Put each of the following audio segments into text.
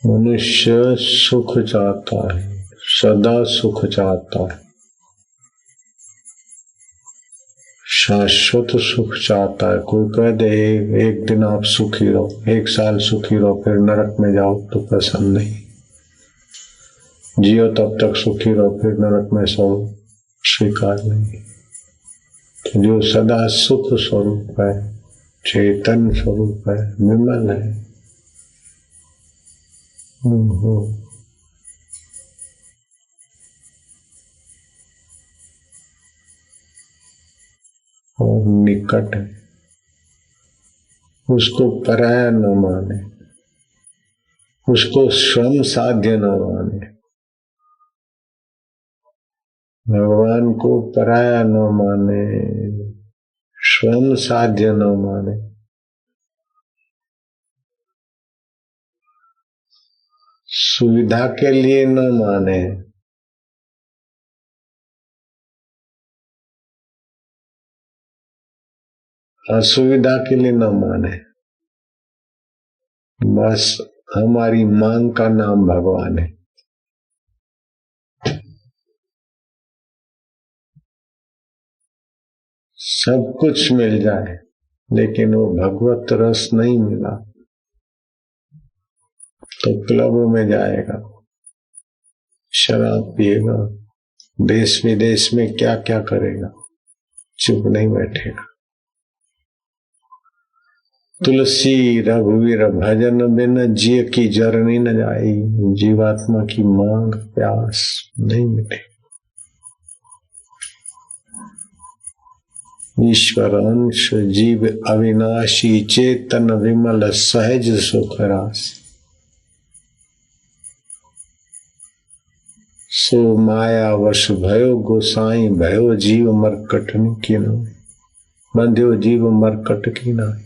मनुष्य सुख चाहता है, सदा सुख चाहता है, शाश्वत सुख चाहता है। कोई कह दे एक दिन आप सुखी रहो, एक साल सुखी रहो, फिर नरक में जाओ तो पसंद नहीं। जियो तब तक सुखी रहो, फिर नरक में सो, स्वीकार नहीं। तो जो सदा सुख स्वरूप है, चेतन स्वरूप है, निर्मल है, और निकट है, उसको पराया न माने, उसको स्वयं साध्य न माने। भगवान को पराया न माने, स्वयं साध्य न माने। सुविधा के लिए न माने, असुविधा के लिए न माने। बस हमारी मांग का नाम भगवान है। सब कुछ मिल जाए लेकिन वो भगवत रस नहीं मिला तो क्लब में जाएगा, शराब पिएगा, देश विदेश में क्या क्या करेगा, चुप नहीं बैठेगा। तुलसी रघुवीर भजन बिन जिय की जरनी न जाई। जीवात्मा की मांग प्यास नहीं मिटे। ईश्वर अंश जीव अविनाशी, चेतन विमल सहज सुख रास। सो माया वश भयो गोसाई, भयो जीव मरकट की नाई। बंध्यो जीव मरकट की नाई।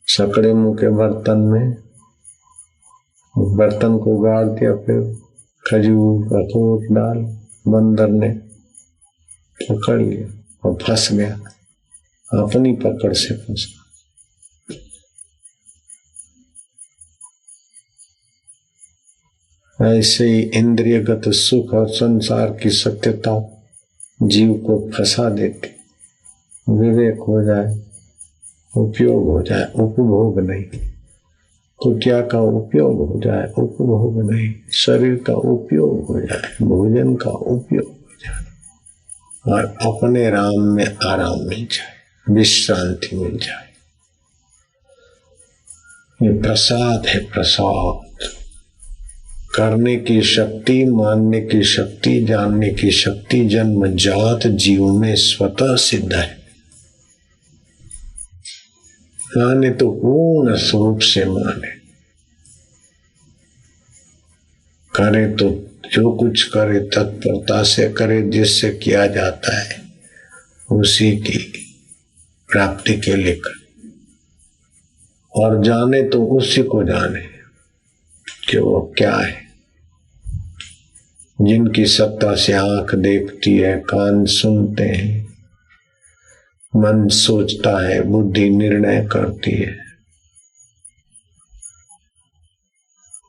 सकड़े मुंह के बर्तन में बर्तन को गाड़ दिया, फिर खजूर अखरोट डाल, बंदर ने पकड़ लिया और फंस गया, अपनी पकड़ से फंसा। ऐसे ही इंद्रियगत सुख और संसार की सत्यता जीव को फंसा देती। विवेक हो जाए, उपयोग हो जाए, उपभोग नहीं। कुटिया का उपयोग हो जाए, उपभोग नहीं। शरीर का उपयोग हो जाए, भोजन का उपयोग हो जाए, और अपने राम में आराम मिल जाए, विश्रांति मिल जाए। ये प्रसाद है, प्रसाद। करने की शक्ति, मानने की शक्ति, जानने की शक्ति जन्मजात जीव में स्वतः सिद्ध है। माने तो पूर्ण स्वरूप से माने, करे तो जो कुछ करे तत्परता से करे, जिससे किया जाता है उसी की प्राप्ति के लिए करे, और जाने तो उसी को जाने कि वो क्या है। जिनकी सत्ता से आंख देखती है, कान सुनते हैं, मन सोचता है, बुद्धि निर्णय करती है,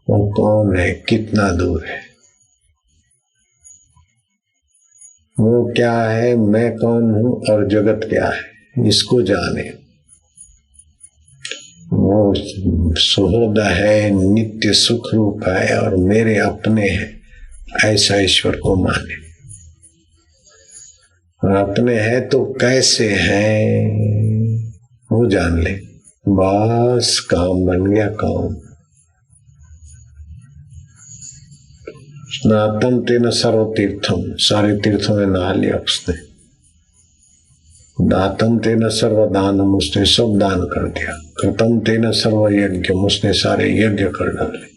वो कौन है, कितना दूर है, वो क्या है, मैं कौन हूं और जगत क्या है, इसको जाने। वो सुहृद है, नित्य सुख रूप है और मेरे अपने हैं, ऐसा ईश्वर को माने। और अपने है तो कैसे हैं वो जान ले, बस काम बन गया। काम स्नातम तेन सर्व तीर्थम, सारे तीर्थों में नहा लिया उसने। दातम तेन सर्व दानम, उसने सब दान कर दिया। कृतम तेन सर्व यज्ञ, उसने सारे यज्ञ कर डाले।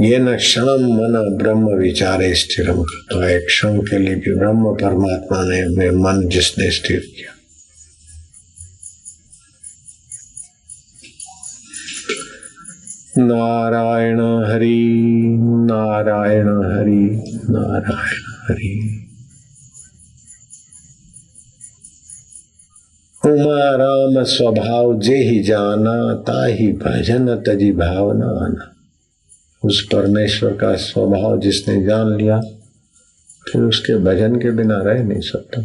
ये न क्षण मन ब्रह्म विचारे स्थिरम, तो एक क्षण के लिए भी ब्रह्म परमात्मा ने अपने मन जिसने स्थिर किया। नारायण हरि नारायण हरि नारायण हरि। उमा राम स्वभाव जे ही जाना, ताही भजन तजी भावना आना। उस परमेश्वर का स्वभाव जिसने जान लिया, फिर उसके भजन के बिना रह नहीं सकता।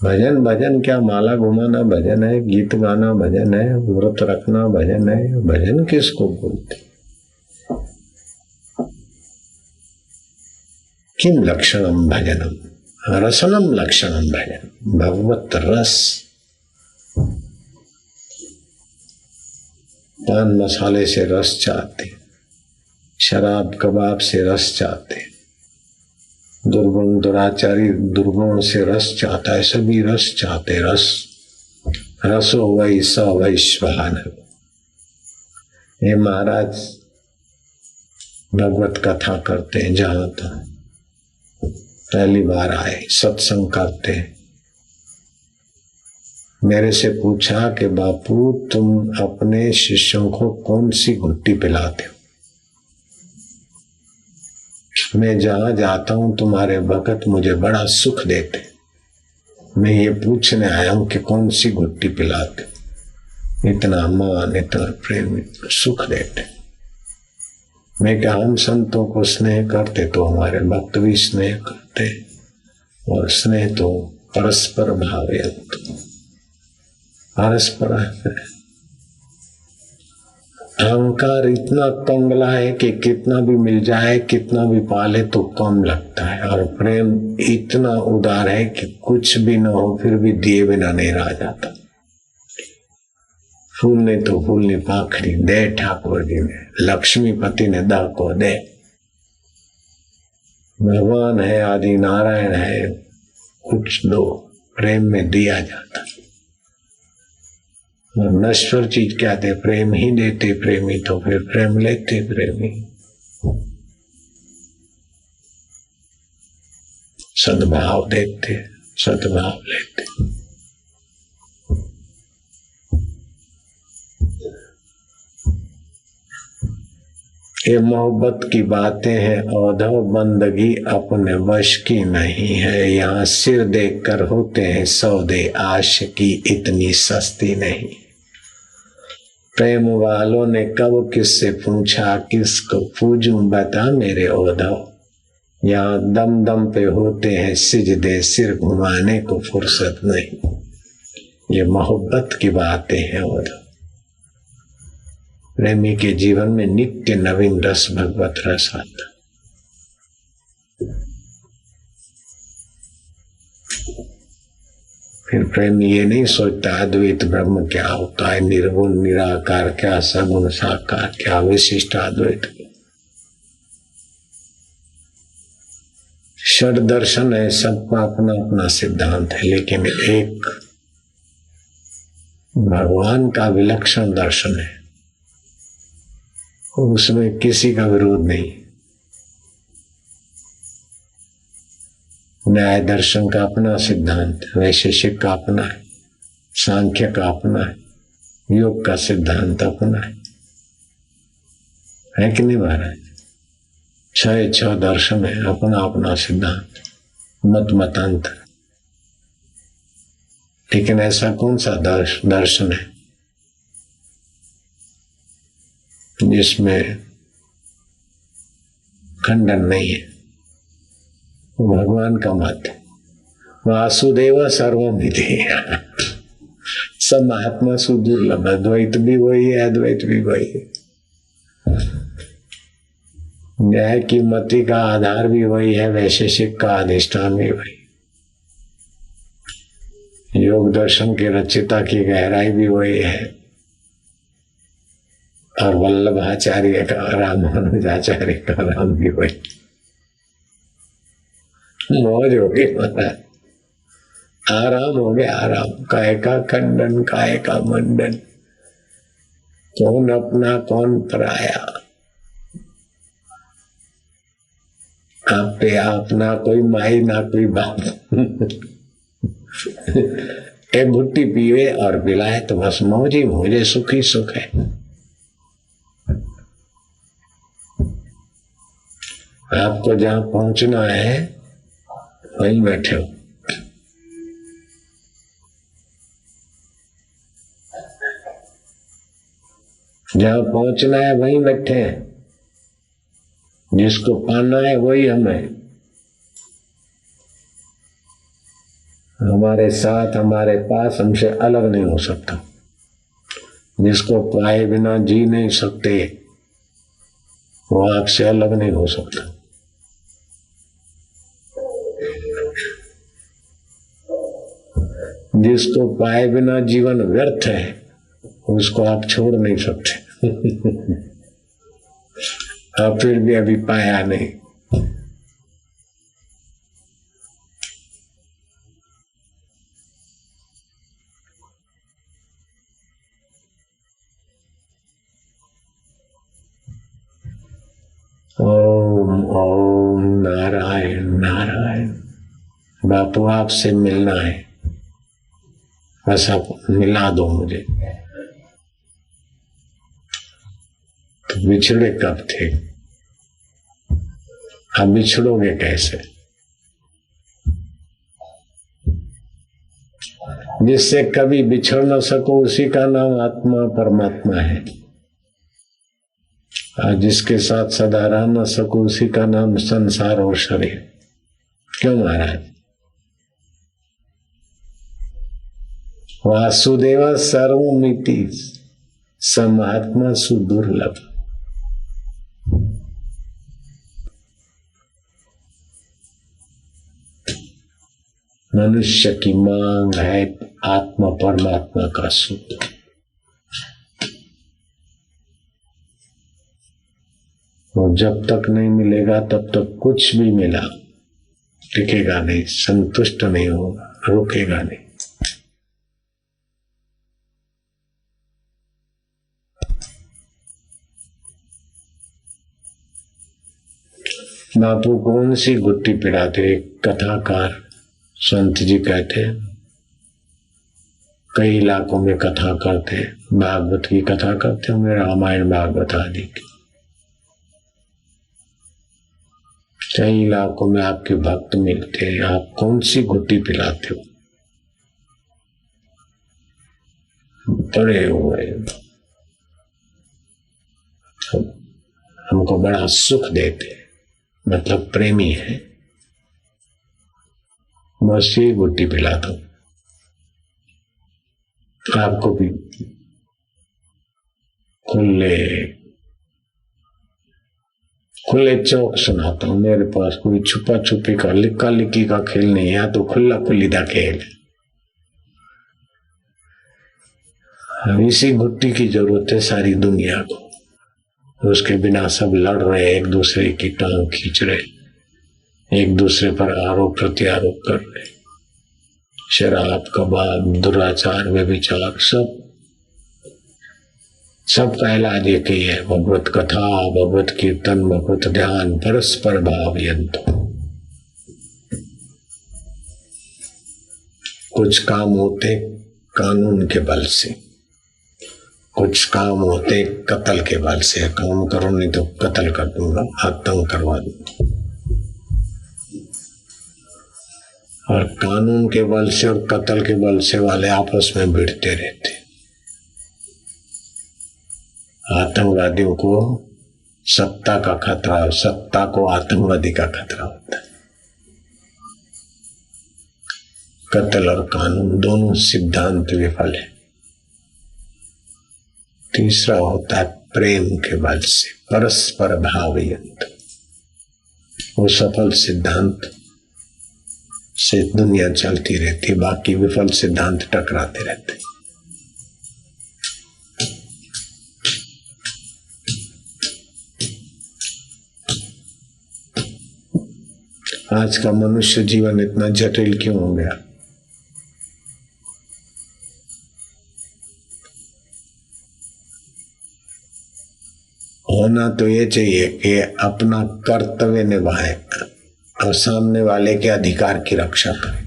भजन भजन क्या, माला घुमाना भजन है, गीत गाना भजन है, व्रत रखना भजन है। भजन किसको बोलते? किम लक्षणम भजनम, रसनम लक्षणम भजन। भगवत रस, पान मसाले से रस चाहते, शराब कबाब से रस चाहते, दुर्गुण दुराचारी दुर्गुणों से रस चाहता है। सभी रस चाहते। रस रसो वही स वैश्वान। ये महाराज भगवत कथा करते हैं, जहां तक पहली बार आए सत्संग करते हैं। मेरे से पूछा कि बापू तुम अपने शिष्यों को कौन सी घुट्टी पिलाते हो? मैं जहां जाता हूं तुम्हारे भगत मुझे बड़ा सुख देते। मैं ये पूछने आया हूं कि कौन सी घुट्टी पिलाते हो? इतना मान, इतना प्रेम, इतना सुख देते। मैं क्या, हम संतों को स्नेह करते तो हमारे भक्त भी स्नेह करते, और स्नेह तो परस्पर भावयुक्त, परस्पर। अहंकार इतना कंगला है कि कितना भी मिल जाए, कितना भी पाले तो कम लगता है, और प्रेम इतना उदार है कि कुछ भी न हो फिर भी दिए बिना नहीं रह जाता। फूल ने तो फूल ने पाखड़ी दे ठाकुर जी ने, लक्ष्मीपति ने दा को दे। भगवान है, आदि नारायण है, कुछ दो, प्रेम में दिया जाता। नश्वर चीज क्या दे? प्रेम ही देते प्रेमी, तो फिर प्रेम लेते प्रेमी। सद्भाव देते, सद्भाव लेते। ये मोहब्बत की बातें हैं, औधव बंदगी अपने वश की नहीं है। यहाँ सिर देखकर होते हैं सौदे, आशिकी इतनी सस्ती नहीं। प्रेम वालों ने कब किससे पूछा, किसको पूजूं बता मेरे औधव। यहाँ दम दम पे होते हैं सिजदे, सिर घुमाने को फुर्सत नहीं। ये मोहब्बत की बातें हैं औधव। प्रेमी के जीवन में नित्य नवीन रस, भगवत रस आता। फिर प्रेमी ये नहीं सोचता अद्वैत ब्रह्म क्या होता है, निर्गुण निराकार क्या, सगुण साकार क्या, विशिष्ट अद्वैत। षड दर्शन है, सबका अपना अपना सिद्धांत है, लेकिन एक भगवान का विलक्षण दर्शन है, उसमें किसी का विरोध नहीं। न्याय दर्शन का अपना सिद्धांत, वैशेषिक का अपना है, सांख्य का अपना है, योग का सिद्धांत अपना है कि नहीं महाराज? छह दर्शन है, अपना अपना सिद्धांत, मत मतांतर। लेकिन ऐसा कौन सा दर्शन है जिसमें खंडन नहीं है? भगवान का मत है, वासुदेव सर्वमिति। सब महात्मा सुदुर्लभ, द्वैत भी वही है, अद्वैत भी वही है। न्याय की मति का आधार भी वही है, वैशेषिक का अधिष्ठान भी वही। योग दर्शन के रचयिता की गहराई भी वही है, और वल्लभाचार्य का, रामानुजाचार्य का राम भी वही। मौज हो गई महाराज, आराम हो गया आराम। काय का खंडन, काय का मंडन, कौन अपना कौन पराया। आप पे आप, ना कोई माई ना कोई बाप। एक घुट्टी पीवे और पिलाए तो बस मौज ही मौज, सुखी सुख है। आपको जहां पहुंचना है वहीं बैठे हो। जहां पहुंचना है वहीं बैठे हैं, जिसको पाना है वही हमें। हमारे साथ, हमारे पास, हमसे अलग नहीं हो सकता। जिसको पाए बिना जी नहीं सकते वो आपसे अलग नहीं हो सकता। जिसको पाए बिना जीवन व्यर्थ है उसको आप छोड़ नहीं सकते। और फिर भी अभी पाया नहीं। ओम ओम नारायण नारायण। बापू आपसे मिलना है, बस आप मिला दो मुझे। तो बिछड़े कब थे, अब बिछड़ोगे कैसे? जिससे कभी बिछड़ न सको उसी का नाम आत्मा परमात्मा है, और जिसके साथ सदा रह न सको उसी का नाम संसार और शरीर। क्यों महाराज? वासुदेव सर्वमिति समात्मा सुदुर्लभ। मनुष्य की मांग है आत्मा परमात्मा का सुख। और जब तक नहीं मिलेगा तब तक कुछ भी मिला टिकेगा नहीं, संतुष्ट नहीं होगा, रुकेगा नहीं। बापू कौन सी गुट्टी पिड़ाते? कथाकार संत जी कहते हैं, कई इलाकों में कथा करते, भागवत की कथा करते होंगे, रामायण भागवत आदि की। कई इलाकों में आपके भक्त मिलते हैं, आप कौन सी गुट्टी पिलाते हो? बड़े हुए हमको बड़ा सुख देते, मतलब प्रेमी है, बस ये गुट्टी पिलाता हूं। आपको भी खुले चौक सुनाता हूं। मेरे पास कोई छुपा छुपी का लिक्का लिक्की का खेल नहीं है, तो खुला खुलीदा खेल है। इसी गुट्टी की जरूरत है सारी दुनिया को। उसके बिना सब लड़ रहे, एक दूसरे की टांग खींच रहे, एक दूसरे पर आरोप प्रत्यारोप कर रहे, शराब कबाब दुराचार व्यभिचार सब का इलाज एक ही है, भगवत कथा भगवत कीर्तन भगवत ध्यान परस्पर भाव यंत्र। कुछ काम होते कानून के बल से, कुछ काम होते कत्ल के बल से। काम करो नहीं तो कत्ल कर दूंगा, आतंक करवा दूंगा। और कानून के बल से और कत्ल के बल से वाले आपस में भिड़ते रहते। आतंकवादियों को सत्ता का खतरा, सत्ता को आतंकवादी का खतरा होता है। कत्ल और कानून दोनों सिद्धांत विफल है। तीसरा होता है प्रेम के बल से परस्पर भावयंत, वो सफल सिद्धांत से दुनिया चलती रहती, बाकी विफल सिद्धांत टकराते रहते। आज का मनुष्य जीवन इतना जटिल क्यों हो गया? होना तो ये चाहिए कि अपना कर्तव्य निभाए और सामने वाले के अधिकार की रक्षा करें।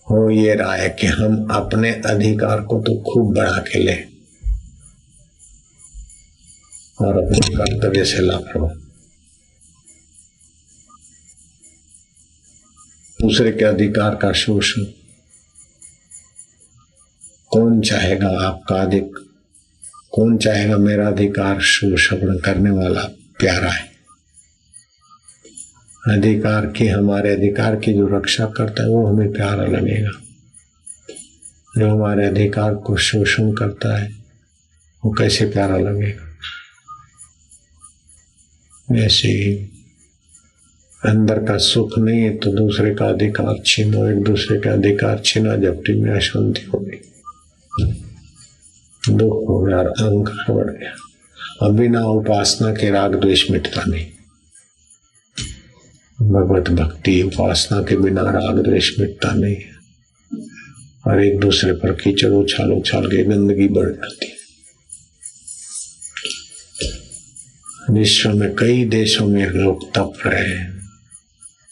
हो ये रहा है कि हम अपने अधिकार को तो खूब बढ़ा के लें और अपने कर्तव्य से लापरवाह। दूसरे के अधिकार का शोषण कौन चाहेगा? आपका अधिक कौन चाहेगा मेरा अधिकार शोषण करने वाला प्यारा है। अधिकार की, हमारे अधिकार की जो रक्षा करता है वो हमें प्यारा लगेगा। जो हमारे अधिकार को शोषण करता है वो कैसे प्यारा लगेगा। ऐसे ही अंदर का सुख नहीं है तो दूसरे का अधिकार छीनो, एक दूसरे का अधिकार छीना झपटी में अशांति हो गई, दुख हो गया, अहंकार बढ़ गया। अब बिना उपासना के राग द्वेष मिटता नहीं। भगवत भक्ति उपासना के बिना राग द्वेष मिटता नहीं है और एक दूसरे पर कीचड़ उछाल उछाल के गंदगी बढ़ जाती है। विश्व में कई देशों में लोग तप रहे हैं,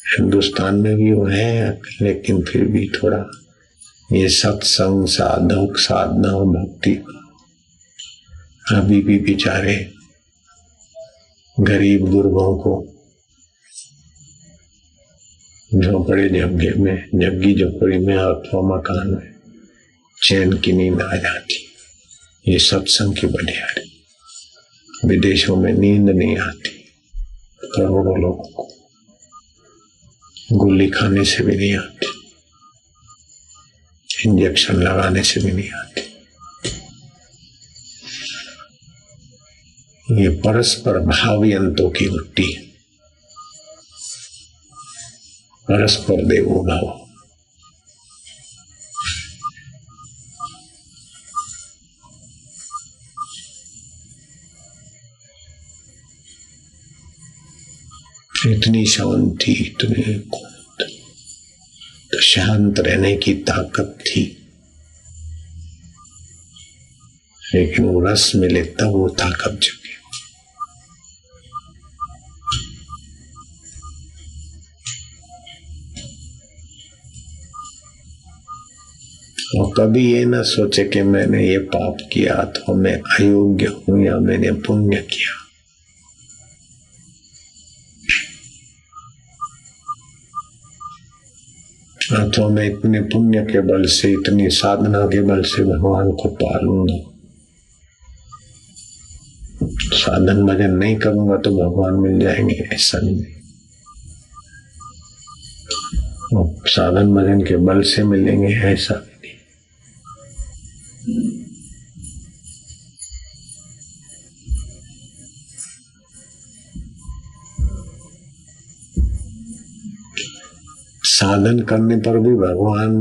हिंदुस्तान में भी वो है, लेकिन फिर भी थोड़ा ये सत्संग साधक साधना भक्ति अभी भी बेचारे गरीब गुरबों को झोपड़े झग्गी झोपड़ी में अथवा मकान में चैन की नींद आ जाती। ये सत्संग की बलिहारी। विदेशों में नींद नहीं आती करोड़ों लोगों को, गोली खाने से भी नहीं आती, इंजेक्शन लगाने से भी नहीं आती। ये परस्पर भावयंतों की वृत्ति है, परस्पर देवो भाव। इतनी शांति, इतने तो शांत रहने की ताकत थी, लेकिन वो रस मिले तब वो ताकत जगे। और कभी ये ना सोचे कि मैंने ये पाप किया तो मैं अयोग्य हूं या मैंने पुण्य किया। तो मैं इतने पुण्य के बल से, इतनी साधना के बल से भगवान को पा लूंगा। साधन भजन नहीं करूंगा तो भगवान मिल जाएंगे, ऐसा नहीं। साधन भजन के बल से मिलेंगे, ऐसा नहीं। साधन करने पर भी भगवान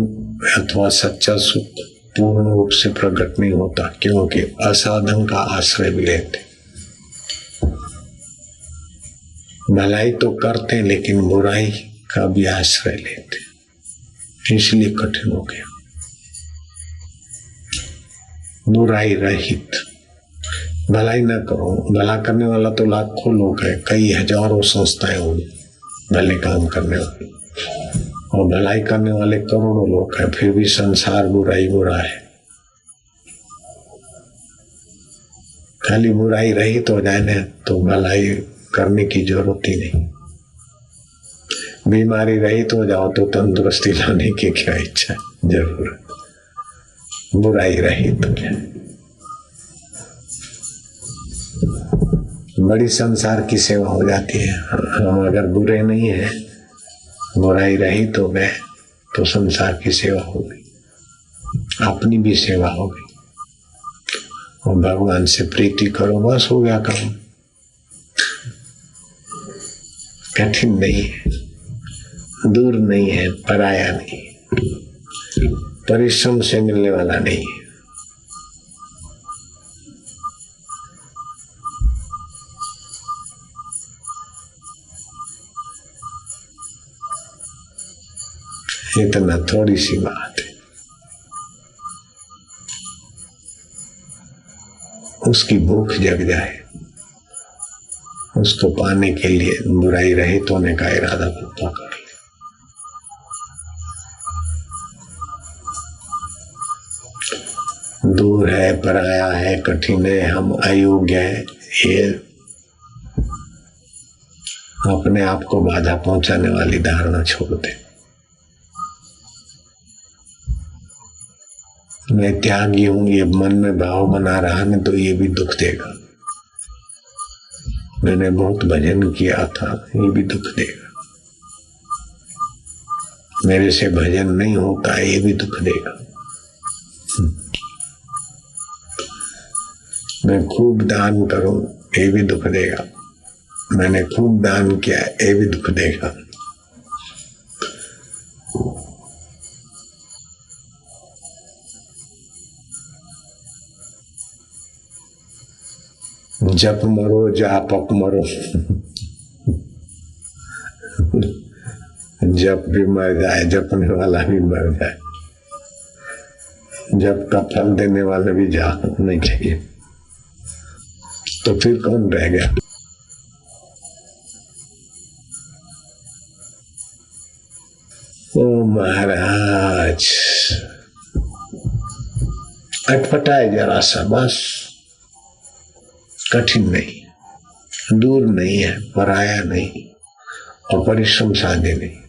अथवा सच्चा सुख पूर्ण रूप से प्रकट नहीं होता, क्योंकि असाधन का आश्रय भी लेते। भलाई तो करते लेकिन बुराई का भी आश्रय लेते, इसलिए कठिन हो गया। बुराई रहित, भलाई न करो। भला करने वाला तो लाखों लोग है, कई हजारों संस्थाएं होंगी भले काम करने वाले, और भलाई करने वाले करोड़ों लोग हैं, फिर भी संसार बुराई बुरा है। खाली बुराई रहित हो जाए ना तो भलाई करने की जरूरत ही नहीं। बीमारी रहित हो जाओ तो तंदुरुस्ती लाने की क्या इच्छा, जरूरत। बुराई रहित हो जाए, बड़ी संसार की सेवा हो जाती है। हम अगर बुरे नहीं है, बुराई रहित हो गए तो संसार की सेवा होगी, अपनी भी सेवा होगी। और भगवान से प्रीति करो, बस हो गया काम। कठिन नहीं है, दूर नहीं है, पराया नहीं, परिश्रम से मिलने वाला नहीं है। इतना थोड़ी सी बात है, उसकी भूख जग जाए, उसको पाने के लिए बुराई रहित होने का इरादा पक्का कर ले। दूर है, पराया है, कठिन है, हम अयोग्य है, ये अपने आप को बाधा पहुंचाने वाली धारणा छोड़ दे। मैं त्यागी हूं, ये मन में भाव बना रहा न तो ये भी दुख देगा। मैंने बहुत भजन किया था, ये भी दुख देगा। मेरे से भजन नहीं होता, ये भी दुख देगा। मैं खूब दान करूं, ये भी दुख देगा। मैंने खूब दान किया, ये भी दुख देगा। जप मरो जापक मरो। जप भी मर जाए, जपने वाला भी मर जाए, जप का फल देने वाला भी जा नहीं चाहिए, तो फिर कौन रह गया? ओ महाराज, अटपटाए जरा सा, बस कठिन नहीं, दूर नहीं है, पराया नहीं और परिश्रम साध्य नहीं।